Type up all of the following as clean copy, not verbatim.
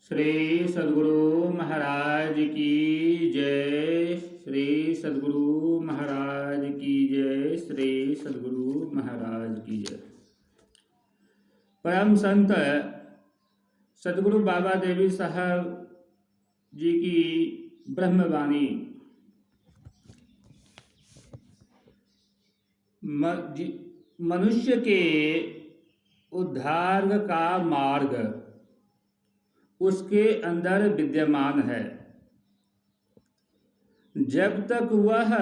श्री सद्गुरु महाराज की जय। श्री सद्गुरु महाराज की जय। श्री सद्गुरु महाराज की जय। परम संत सद्गुरु बाबा देवी साहब जी की ब्रह्मवाणी। मनुष्य के उद्धार का मार्ग उसके अंदर विद्यमान है। जब तक वह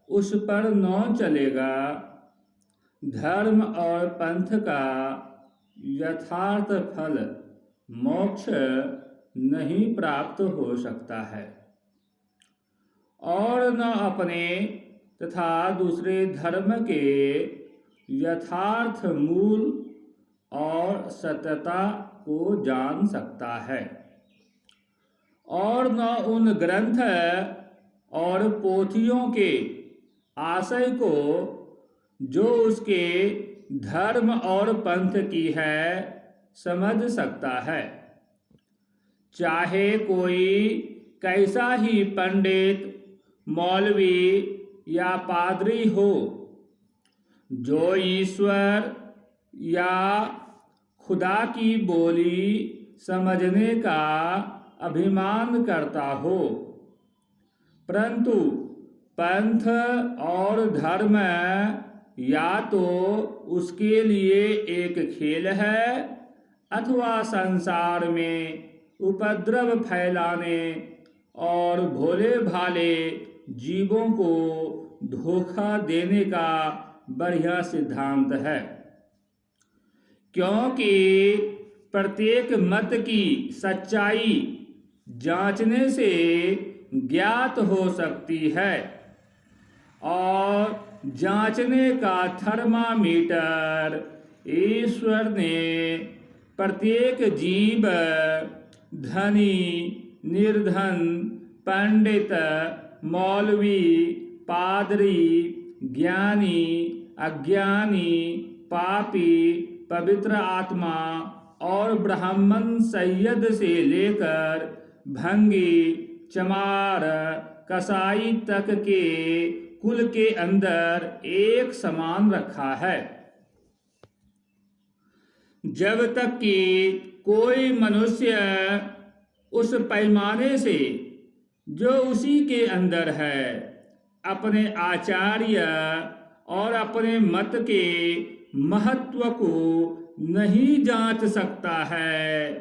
उस पर न चलेगा, धर्म और पंथ का यथार्थ फल मोक्ष नहीं प्राप्त हो सकता है और न अपने तथा दूसरे धर्म के यथार्थ मूल और सत्यता को जान सकता है और न उन ग्रंथ और पोथियों के आशय को जो उसके धर्म और पंथ की है समझ सकता है। चाहे कोई कैसा ही पंडित, मौलवी या पादरी हो, जो ईश्वर या खुदा की बोली समझने का अभिमान करता हो, परंतु पंथ और धर्म या तो उसके लिए एक खेल है अथवा संसार में उपद्रव फैलाने और भोले भाले जीवों को धोखा देने का बढ़िया सिद्धांत है। क्योंकि प्रत्येक मत की सच्चाई जांचने से ज्ञात हो सकती है और जांचने का थर्मामीटर ईश्वर ने प्रत्येक जीव, धनी, निर्धन, पंडित, मौलवी, पादरी, ज्ञानी, अज्ञानी, पापी, पवित्र आत्मा और ब्राह्मण सैयद से लेकर भंगी, चमार, कसाई तक के कुल के अंदर एक समान रखा है। जब तक कि कोई मनुष्य उस पैमाने से जो उसी के अंदर है अपने आचार्य और अपने मत के महत्व को नहीं जांच सकता है,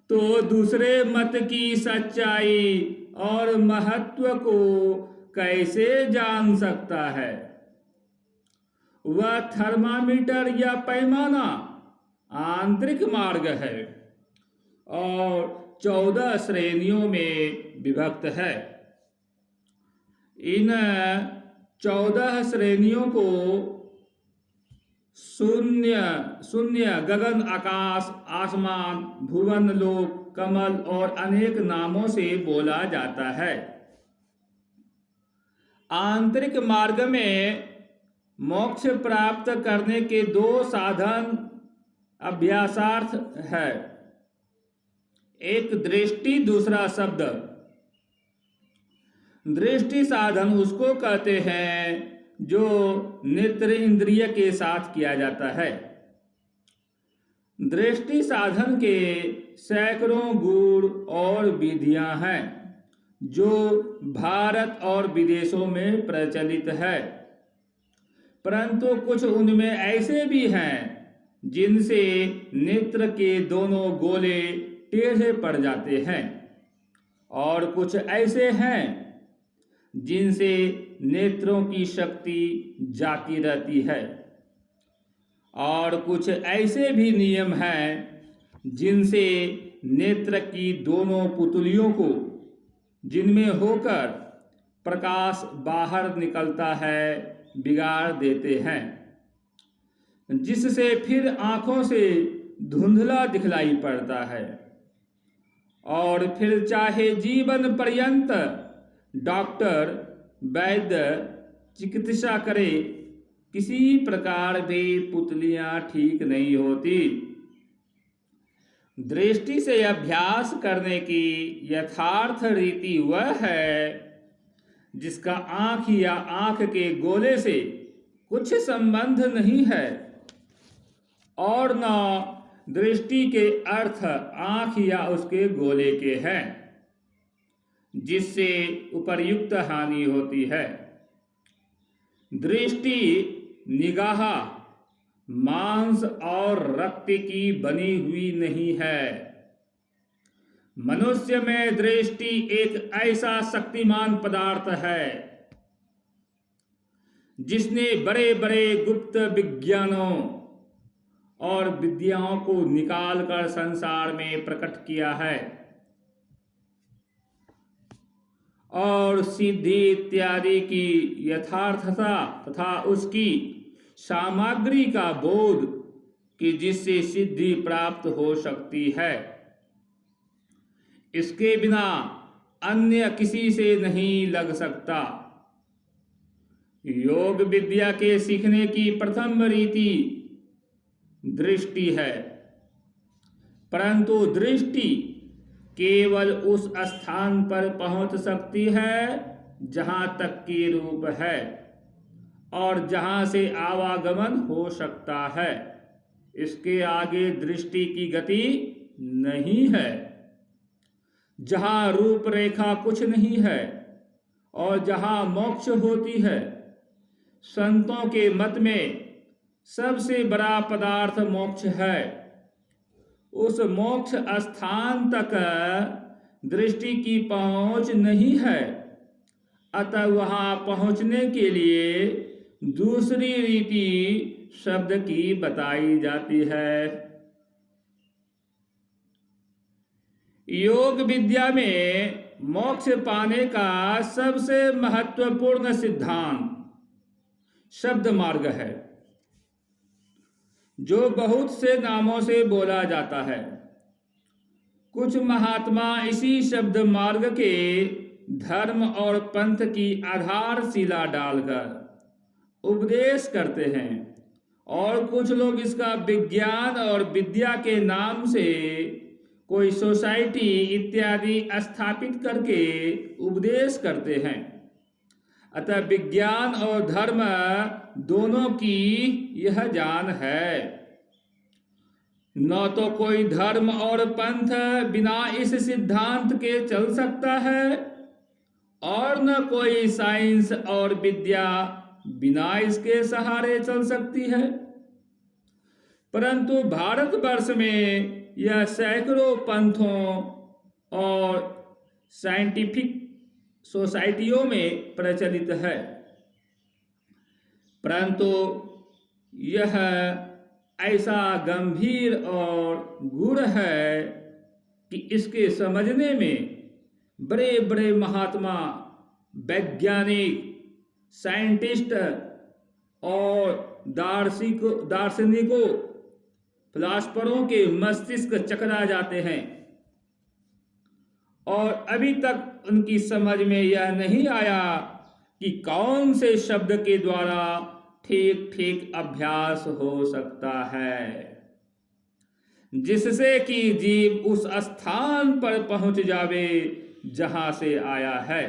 तो दूसरे मत की सच्चाई और महत्व को कैसे जान सकता है। वह थर्मामीटर या पैमाना आंतरिक मार्ग है और 14 श्रेणियों में विभक्त है। इन 14 श्रेणियों को शून्य, गगन, आकाश, आसमान, भुवन, लोक, कमल और अनेक नामों से बोला जाता है। आंतरिक मार्ग में मोक्ष प्राप्त करने के 2 साधन अभ्यासार्थ है। एक दृष्टि, दूसरा शब्द। दृष्टि साधन उसको कहते हैं जो नेत्र इंद्रिय के साथ किया जाता है। दृष्टि साधन के सैकड़ों गुण और विधियां हैं जो भारत और विदेशों में प्रचलित है, परंतु कुछ उनमें ऐसे भी हैं जिनसे नेत्र के दोनों गोले टेढ़े पड़ जाते हैं और कुछ ऐसे हैं जिनसे नेत्रों की शक्ति जाती रहती है और कुछ ऐसे भी नियम हैं जिनसे नेत्र की दोनों पुतलियों को, जिनमें होकर प्रकाश बाहर निकलता है, बिगाड़ देते हैं, जिससे फिर आंखों से धुंधला दिखलाई पड़ता है और फिर चाहे जीवन पर्यंत डॉक्टर, वैद्य चिकित्सा करे, किसी प्रकार भी पुतलियां ठीक नहीं होती। दृष्टि से अभ्यास करने की यथार्थ रीति वह है जिसका आँख या आँख के गोले से कुछ संबंध नहीं है और न दृष्टि के अर्थ आँख या उसके गोले के हैं, जिससे उपर्युक्त हानि होती है। दृष्टि निगाह मांस और रक्त की बनी हुई नहीं है। मनुष्य में दृष्टि एक ऐसा शक्तिमान पदार्थ है जिसने बड़े बड़े गुप्त विज्ञानों और विद्याओं को निकालकर संसार में प्रकट किया है और सिद्धि इत्यादि की यथार्थता तथा उसकी सामग्री का बोध कि जिससे सिद्धि प्राप्त हो सकती है, इसके बिना अन्य किसी से नहीं लग सकता। योग विद्या के सीखने की प्रथम रीति दृष्टि है, परंतु दृष्टि केवल उस स्थान पर पहुंच सकती है जहां तक की रूप है और जहां से आवागमन हो सकता है। इसके आगे दृष्टि की गति नहीं है। जहां रूपरेखा कुछ नहीं है और जहां मोक्ष होती है, संतों के मत में सबसे बड़ा पदार्थ मोक्ष है। उस मोक्ष स्थान तक दृष्टि की पहुंच नहीं है, अतः वहां पहुंचने के लिए दूसरी रीति शब्द की बताई जाती है। योग विद्या में मोक्ष पाने का सबसे महत्वपूर्ण सिद्धांत शब्द मार्ग है, जो बहुत से नामों से बोला जाता है। कुछ महात्मा इसी शब्द मार्ग के धर्म और पंथ की आधारशिला डालकर उपदेश करते हैं और कुछ लोग इसका विज्ञान और विद्या के नाम से कोई सोसाइटी इत्यादि स्थापित करके उपदेश करते हैं। अतः विज्ञान और धर्म दोनों की यह जान है। न तो कोई धर्म और पंथ बिना इस सिद्धांत के चल सकता है और न कोई साइंस और विद्या बिना इसके सहारे चल सकती है। परंतु भारतवर्ष में यह सैकड़ों पंथों और साइंटिफिक सोसाइटियों में प्रचलित है, परंतु यह ऐसा गंभीर और गूढ़ है कि इसके समझने में बड़े बड़े महात्मा, वैज्ञानिक, साइंटिस्ट और दार्शनिकों, फिलासफरों के मस्तिष्क चकरा जाते हैं और अभी तक उनकी समझ में यह नहीं आया कि कौन से शब्द के द्वारा ठीक ठीक अभ्यास हो सकता है जिससे कि जीव उस स्थान पर पहुंच जावे जहां से आया है।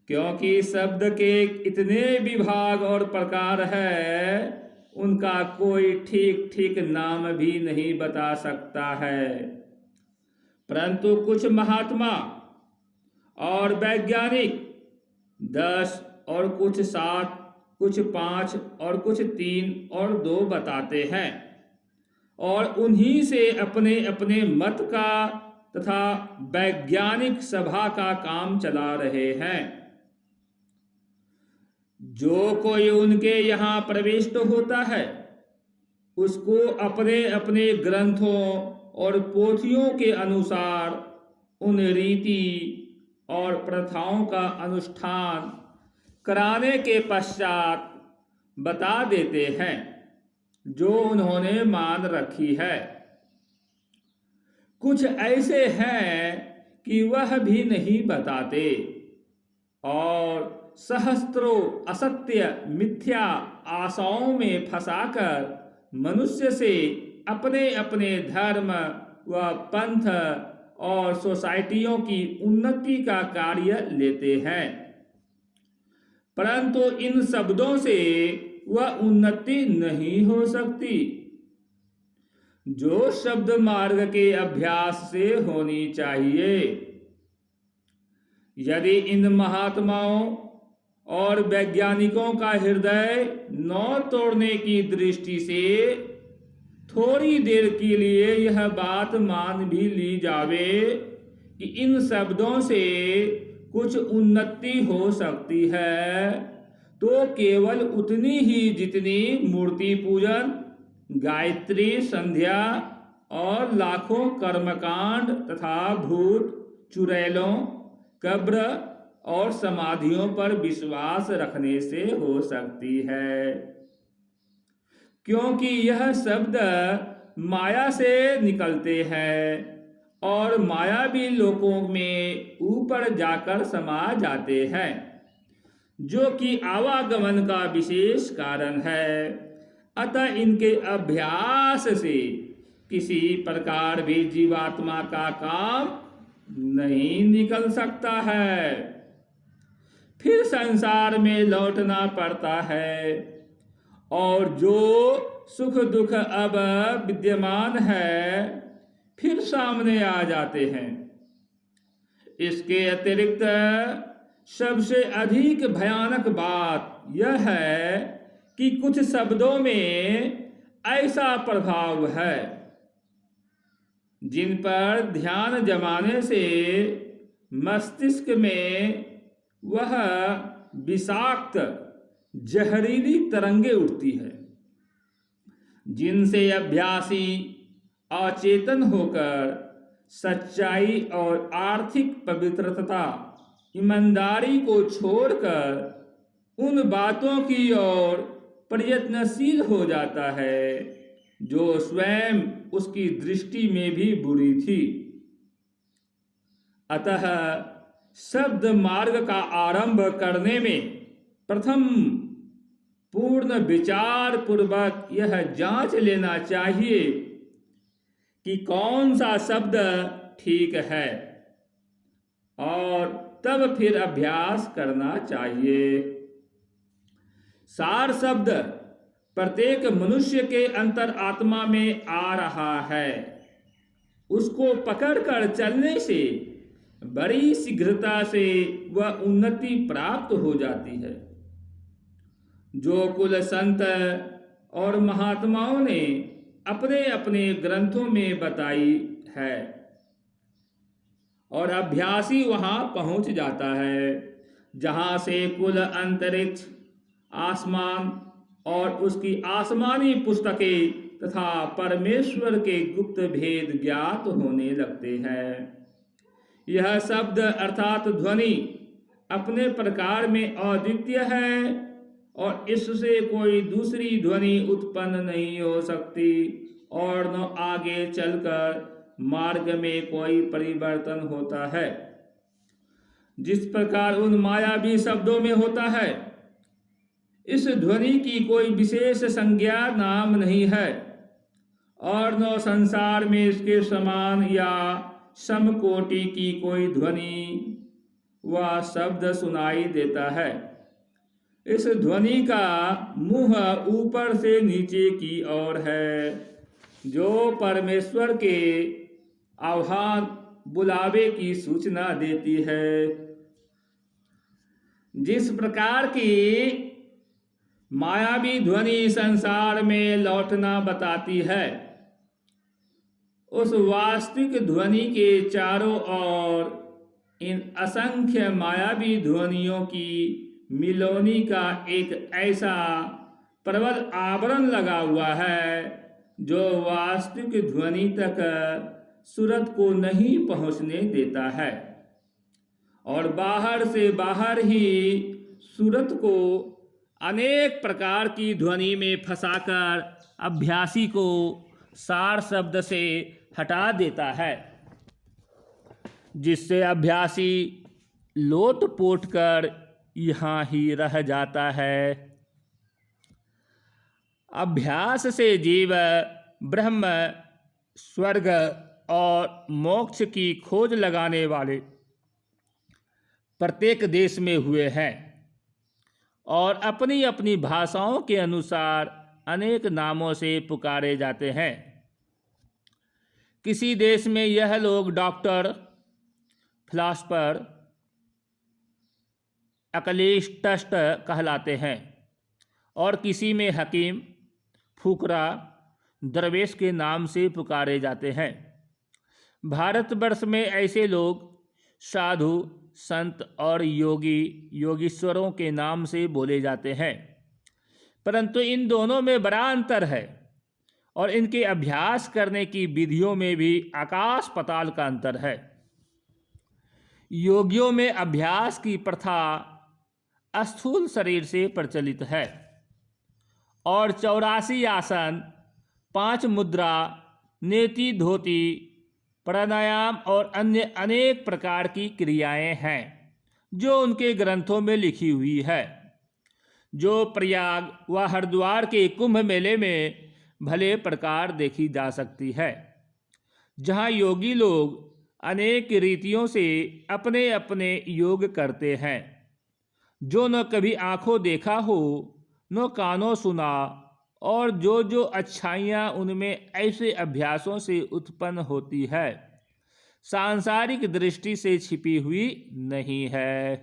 क्योंकि शब्द के इतने विभाग और प्रकार है, उनका कोई ठीक ठीक नाम भी नहीं बता सकता है। परंतु कुछ महात्मा और वैज्ञानिक 10 और कुछ 7, कुछ 5 और कुछ 3 और 2 बताते हैं और उन्हीं से अपने अपने मत का तथा वैज्ञानिक सभा का काम चला रहे हैं। जो कोई उनके यहाँ प्रविष्ट होता है, उसको अपने अपने ग्रंथों और पोथियों के अनुसार उन रीति और प्रथाओं का अनुष्ठान कराने के पश्चात बता देते हैं जो उन्होंने मान रखी है। कुछ ऐसे हैं कि वह भी नहीं बताते और सहस्त्रों असत्य मिथ्या आशाओं में फंसाकर मनुष्य से अपने अपने धर्म व पंथ और सोसाइटियों की उन्नति का कार्य लेते हैं, परंतु इन शब्दों से वह उन्नति नहीं हो सकती जो शब्द मार्ग के अभ्यास से होनी चाहिए। यदि इन महात्माओं और वैज्ञानिकों का हृदय न तोड़ने की दृष्टि से थोड़ी देर के लिए यह बात मान भी ली जावे कि इन शब्दों से कुछ उन्नति हो सकती है, तो केवल उतनी ही जितनी मूर्ति पूजन, गायत्री संध्या और लाखों कर्मकांड तथा भूत चुड़ैलों, कब्र और समाधियों पर विश्वास रखने से हो सकती है, क्योंकि यह शब्द माया से निकलते हैं और मायावी लोकों में ऊपर जाकर समा जाते हैं, जो कि आवागमन का विशेष कारण है। अतः इनके अभ्यास से किसी प्रकार भी जीवात्मा का काम नहीं निकल सकता है, फिर संसार में लौटना पड़ता है और जो सुख दुख अब विद्यमान है फिर सामने आ जाते हैं। इसके अतिरिक्त सबसे अधिक भयानक बात यह है कि कुछ शब्दों में ऐसा प्रभाव है जिन पर ध्यान जमाने से मस्तिष्क में वह विषाक्त जहरीली तरंगे उठती है, जिनसे अभ्यासी अचेतन होकर सच्चाई और आर्थिक पवित्रता, ईमानदारी को छोड़कर उन बातों की ओर प्रयत्नशील हो जाता है जो स्वयं उसकी दृष्टि में भी बुरी थी। अतः शब्द मार्ग का आरंभ करने में प्रथम पूर्ण विचार पूर्वक यह जांच लेना चाहिए कि कौन सा शब्द ठीक है और तब फिर अभ्यास करना चाहिए। सार शब्द प्रत्येक मनुष्य के अंतर आत्मा में आ रहा है, उसको पकड़कर चलने से बड़ी शीघ्रता से वह उन्नति प्राप्त हो जाती है। जो कुल संत और महात्माओं ने अपने अपने ग्रंथों में बताई है और अभ्यासी वहां पहुंच जाता है जहां से कुल अंतरिक्ष, आसमान और उसकी आसमानी पुस्तकें तथा परमेश्वर के गुप्त भेद ज्ञात होने लगते हैं। यह शब्द अर्थात ध्वनि अपने प्रकार में अद्वितीय है और इससे कोई दूसरी ध्वनि उत्पन्न नहीं हो सकती और न आगे चलकर मार्ग में कोई परिवर्तन होता है, जिस प्रकार उन मायावी शब्दों में होता है। इस ध्वनि की कोई विशेष संज्ञा नाम नहीं है और न संसार में इसके समान या समकोटि की कोई ध्वनि व शब्द सुनाई देता है। इस ध्वनि का मुंह ऊपर से नीचे की ओर है, जो परमेश्वर के आह्वान बुलावे की सूचना देती है। जिस प्रकार की मायावी ध्वनि संसार में लौटना बताती है, उस वास्तविक ध्वनि के चारों ओर इन असंख्य मायावी ध्वनियों की मिलोनी का एक ऐसा प्रबल आवरण लगा हुआ है जो वास्तविक ध्वनि तक सूरत को नहीं पहुंचने देता है और बाहर से बाहर ही सूरत को अनेक प्रकार की ध्वनि में फंसाकर अभ्यासी को सार शब्द से हटा देता है, जिससे अभ्यासी लोट-पोट कर यहाँ ही रह जाता है। अभ्यास से जीव ब्रह्म, स्वर्ग और मोक्ष की खोज लगाने वाले प्रत्येक देश में हुए हैं और अपनी अपनी भाषाओं के अनुसार अनेक नामों से पुकारे जाते हैं। किसी देश में यह लोग डॉक्टर, फिलासफर, अकलिस्ट कहलाते हैं और किसी में हकीम, फुकरा, दरवेश के नाम से पुकारे जाते हैं। भारतवर्ष में ऐसे लोग साधु, संत और योगीश्वरों के नाम से बोले जाते हैं, परंतु इन दोनों में बड़ा अंतर है और इनके अभ्यास करने की विधियों में भी आकाश पाताल का अंतर है। योगियों में अभ्यास की प्रथा स्थूल शरीर से प्रचलित है और 84 आसन, 5 मुद्रा, नेति धोती, प्राणायाम और अन्य अनेक प्रकार की क्रियाएं हैं जो उनके ग्रंथों में लिखी हुई है, जो प्रयाग व हरिद्वार के कुंभ मेले में भले प्रकार देखी जा सकती है, जहां योगी लोग अनेक रीतियों से अपने अपने योग करते हैं, जो न कभी आंखों देखा हो न कानों सुना, और जो अच्छाइयाँ उनमें ऐसे अभ्यासों से उत्पन्न होती है सांसारिक दृष्टि से छिपी हुई नहीं है।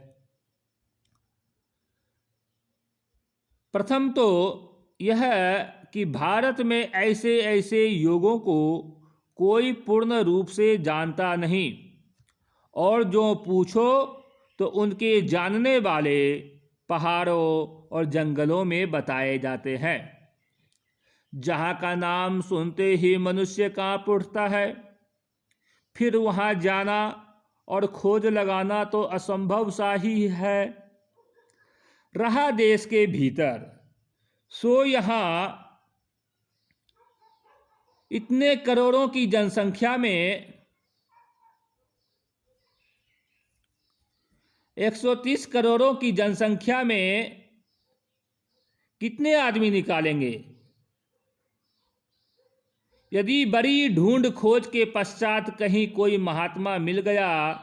प्रथम तो यह कि भारत में ऐसे ऐसे योगों को कोई पूर्ण रूप से जानता नहीं, और जो पूछो तो उनके जानने वाले पहाड़ों और जंगलों में बताए जाते हैं, जहाँ का नाम सुनते ही मनुष्य कांप उठता है। फिर वहाँ जाना और खोज लगाना तो असंभव सा ही है। रहा देश के भीतर, सो यहाँ इतने करोड़ों की जनसंख्या में 130 करोड़ों की जनसंख्या में कितने आदमी निकालेंगे? यदि बड़ी ढूंढ खोज के पश्चात कहीं कोई महात्मा मिल गया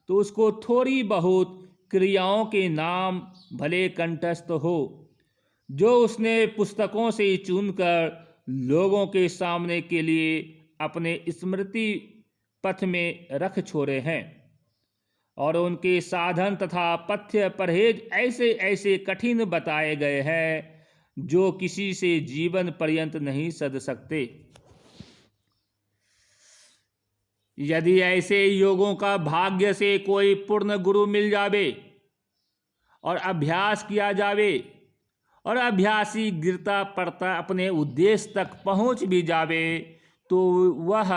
तो उसको थोड़ी बहुत क्रियाओं के नाम भले कंठस्थ हो, जो उसने पुस्तकों से चुनकर लोगों के सामने के लिए अपने स्मृति पथ में रख छोड़े हैं, और उनके साधन तथा पथ्य परहेज ऐसे ऐसे कठिन बताए गए हैं जो किसी से जीवन पर्यंत नहीं सध सकते। यदि ऐसे योगों का भाग्य से कोई पूर्ण गुरु मिल जावे और अभ्यास किया जावे और अभ्यासी गिरता पड़ता अपने उद्देश्य तक पहुंच भी जावे तो वह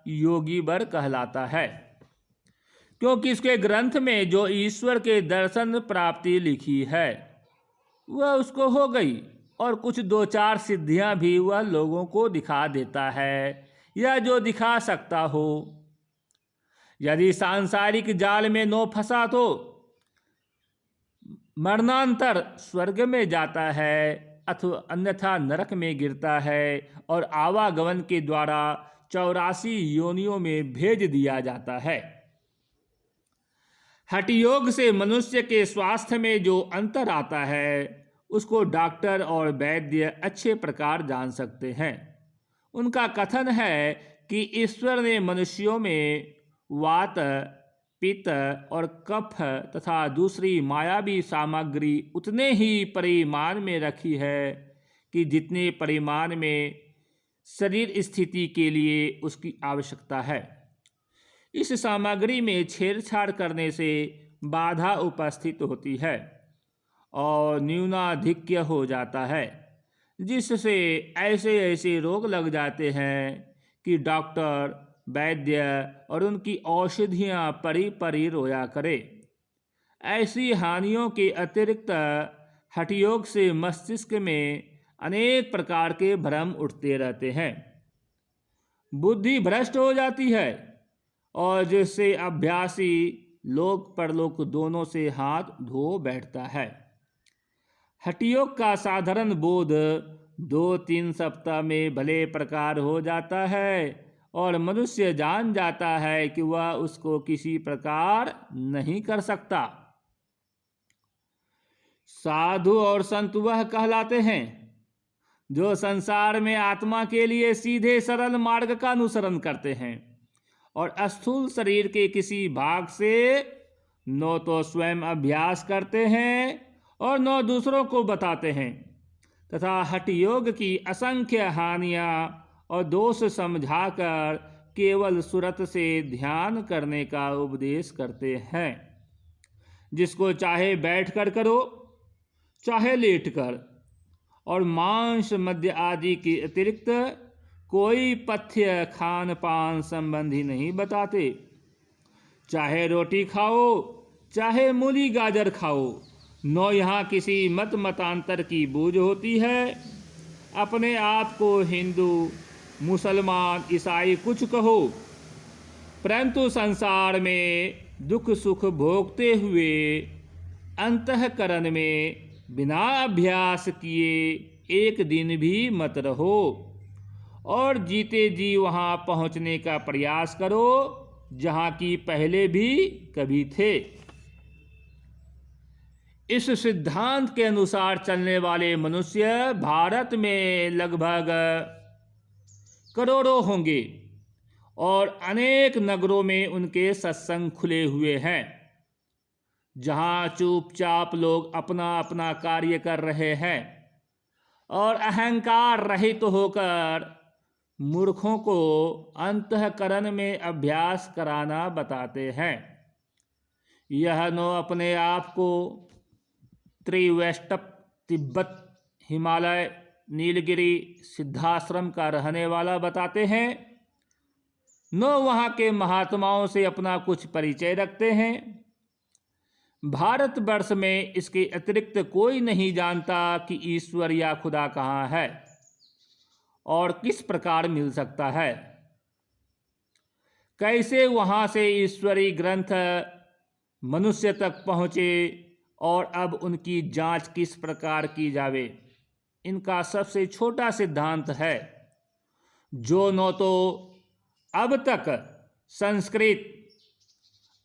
योगी वर कहलाता है, क्योंकि इसके ग्रंथ में जो ईश्वर के दर्शन प्राप्ति लिखी है वह उसको हो गई, और कुछ 2-4 सिद्धियां भी वह लोगों को दिखा देता है या जो दिखा सकता हो। यदि सांसारिक जाल में नो फंसा तो मरणांतर स्वर्ग में जाता है अथवा अन्यथा नरक में गिरता है और आवागमन के द्वारा 84 योनियों में भेज दिया जाता है। हठ योग से मनुष्य के स्वास्थ्य में जो अंतर आता है उसको डॉक्टर और वैद्य अच्छे प्रकार जान सकते हैं। उनका कथन है कि ईश्वर ने मनुष्यों में वात, पित्त और कफ तथा दूसरी मायावी सामग्री उतने ही परिमाण में रखी है कि जितने परिमाण में शरीर स्थिति के लिए उसकी आवश्यकता है। इस सामग्री में छेड़छाड़ करने से बाधा उपस्थित होती है और न्यूनाधिक्य हो जाता है, जिससे ऐसे ऐसे रोग लग जाते हैं कि डॉक्टर, वैद्य और उनकी औषधियाँ परी परी रोया करे। ऐसी हानियों के अतिरिक्त हठयोग से मस्तिष्क में अनेक प्रकार के भ्रम उठते रहते हैं, बुद्धि भ्रष्ट हो जाती है और जिससे अभ्यासी लोक परलोक दोनों से हाथ धो बैठता है। हठयोग का साधारण बोध 2-3 सप्ताह में भले प्रकार हो जाता है और मनुष्य जान जाता है कि वह उसको किसी प्रकार नहीं कर सकता। साधु और संत वह कहलाते हैं जो संसार में आत्मा के लिए सीधे सरल मार्ग का अनुसरण करते हैं और स्थूल शरीर के किसी भाग से न तो स्वयं अभ्यास करते हैं और न दूसरों को बताते हैं तथा हठ योग की असंख्य हानियां और दोष समझाकर केवल सुरत से ध्यान करने का उपदेश करते हैं। जिसको चाहे बैठकर करो चाहे लेटकर, और मांस मद्य आदि के अतिरिक्त कोई पथ्य खान पान संबंधी नहीं बताते। चाहे रोटी खाओ चाहे मूली गाजर खाओ, न यहाँ किसी मत मतांतर की बूझ होती है। अपने आप को हिंदू मुसलमान ईसाई कुछ कहो, परंतु संसार में दुख सुख भोगते हुए अंतःकरण में बिना अभ्यास किए एक दिन भी मत रहो और जीते जी वहाँ पहुँचने का प्रयास करो जहाँ की पहले भी कभी थे। इस सिद्धांत के अनुसार चलने वाले मनुष्य भारत में लगभग करोड़ों होंगे और अनेक नगरों में उनके सत्संग खुले हुए हैं, जहाँ चुपचाप लोग अपना अपना कार्य कर रहे हैं और अहंकार रहित होकर मूर्खों को अंतःकरण में अभ्यास कराना बताते हैं। यह नो अपने आप को त्रिवेष्टप, तिब्बत, हिमालय, नीलगिरी, सिद्धाश्रम का रहने वाला बताते हैं, न वहाँ के महात्माओं से अपना कुछ परिचय रखते हैं। भारतवर्ष में इसके अतिरिक्त कोई नहीं जानता कि ईश्वर या खुदा कहाँ है और किस प्रकार मिल सकता है। कैसे वहाँ से ईश्वरीय ग्रंथ मनुष्य तक पहुँचे और अब उनकी जांच किस प्रकार की जावे, इनका सबसे छोटा सिद्धांत है, जो न तो अब तक संस्कृत,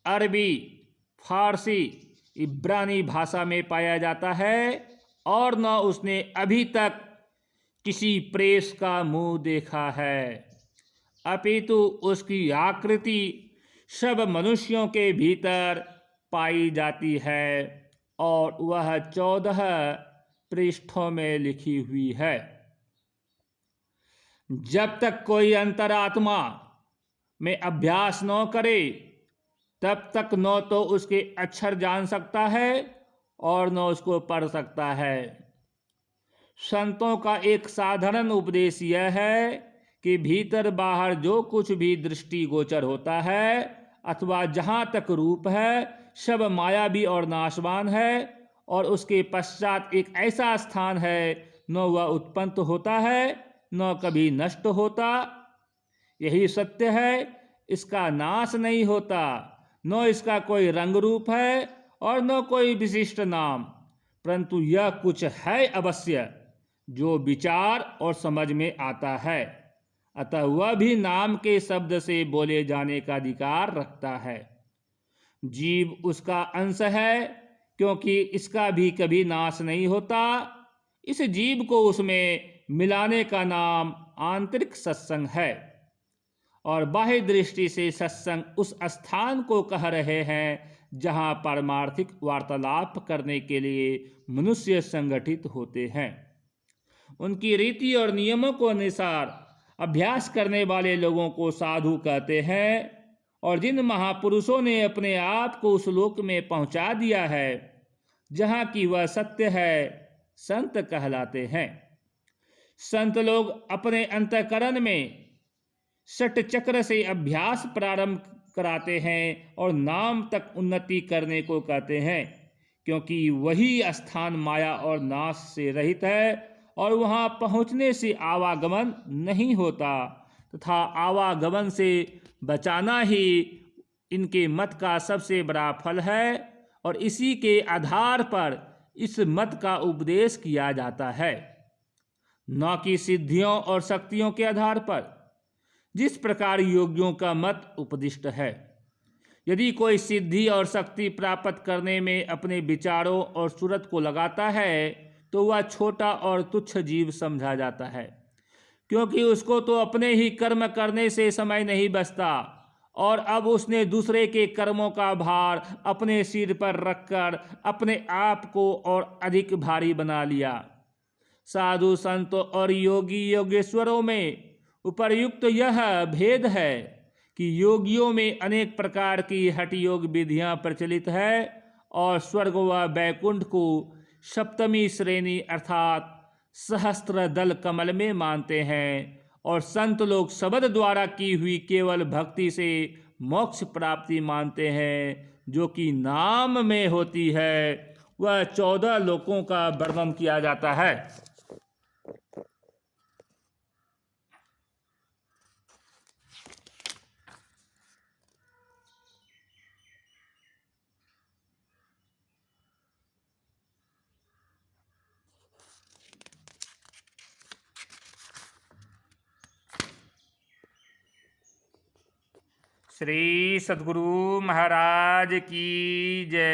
अरबी, फारसी, इब्रानी भाषा में पाया जाता है और न उसने अभी तक किसी प्रेस का मुंह देखा है, अपितु उसकी आकृति सब मनुष्यों के भीतर पाई जाती है और वह 14 पृष्ठों में लिखी हुई है। जब तक कोई अंतरात्मा में अभ्यास न करे तब तक न तो उसके अक्षर जान सकता है और न उसको पढ़ सकता है। संतों का एक साधारण उपदेश यह है कि भीतर बाहर जो कुछ भी दृष्टि गोचर होता है अथवा जहाँ तक रूप है सब मायावी और नाशवान है और उसके पश्चात एक ऐसा स्थान है न वह उत्पन्न होता है न कभी नष्ट होता। यही सत्य है, इसका नाश नहीं होता, न इसका कोई रंग रूप है और न कोई विशिष्ट नाम, परंतु यह कुछ है अवश्य जो विचार और समझ में आता है। अतः वह भी नाम के शब्द से बोले जाने का अधिकार रखता है। जीव उसका अंश है क्योंकि इसका भी कभी नाश नहीं होता। इस जीव को उसमें मिलाने का नाम आंतरिक सत्संग है और बाह्य दृष्टि से सत्संग उस स्थान को कह रहे हैं जहाँ पारमार्थिक वार्तालाप करने के लिए मनुष्य संगठित होते हैं। उनकी रीति और नियमों को अनुसार अभ्यास करने वाले लोगों को साधु कहते हैं और जिन महापुरुषों ने अपने आप को उस लोक में पहुंचा दिया है जहाँ की वह सत्य है, संत कहलाते हैं। संत लोग अपने अंतःकरण में षट चक्र से अभ्यास प्रारंभ कराते हैं और नाम तक उन्नति करने को कहते हैं, क्योंकि वही स्थान माया और नाश से रहित है और वहाँ पहुँचने से आवागमन नहीं होता तथा आवागमन से बचाना ही इनके मत का सबसे बड़ा फल है और इसी के आधार पर इस मत का उपदेश किया जाता है। न कि सिद्धियों और शक्तियों के आधार पर, जिस प्रकार योगियों का मत उपदिष्ट है। यदि कोई सिद्धि और शक्ति प्राप्त करने में अपने विचारों और सूरत को लगाता है तो वह छोटा और तुच्छ जीव समझा जाता है, क्योंकि उसको तो अपने ही कर्म करने से समय नहीं बचता और अब उसने दूसरे के कर्मों का भार अपने सिर पर रखकर अपने आप को और अधिक भारी बना लिया। साधु संतों और योगी योगेश्वरों में उपर्युक्त यह भेद है कि योगियों में अनेक प्रकार की हठ योग विधियां प्रचलित है और स्वर्ग व वैकुंठ को सप्तमी श्रेणी अर्थात सहस्त्र दल कमल में मानते हैं, और संत लोग शब्द द्वारा की हुई केवल भक्ति से मोक्ष प्राप्ति मानते हैं, जो कि नाम में होती है। वह 14 लोकों का वर्णन किया जाता है। श्री सद्गुरु महाराज की जय।